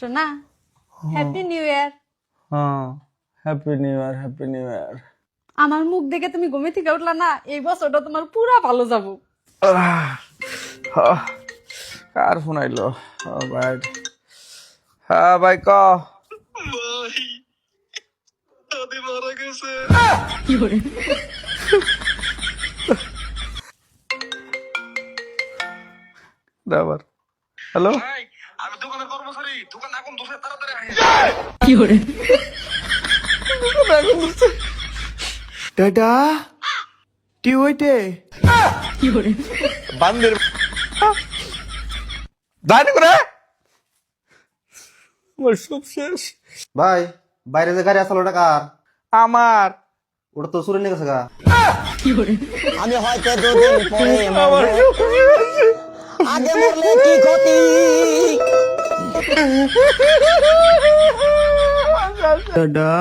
শোনা, happy new year. হ্যাঁ, happy new year, happy new year. আমার মুখ দেখে তুমি ঘুমে থেকে উঠলা না, এই বছরটা তোমার পুরা ভালো যাবো। কার ফোন আইলো? ভাই, হ্যাঁ ভাই ক। ভাই দাদি মারা গেছে। কি করে? আবার হ্যালো, ভাই আমি দোকানের কর্মচারী, দোকান আগুন ধরে তাড়াতাড়ি আয়। কি করে? দাদা কি হইতে? কি করে? বান্দির যাইনি করে আমার সব শেষ। ভাই বাইরে যে গাড়ি আসলো ওটা কার? আমার ওটা তো চুরি নিয়ে গেছে গা। কি করে? আমি হয়তো দুদিন পরে আমার মরবো। সব শেষ। আগে মরলে কি ক্ষতি? দাদা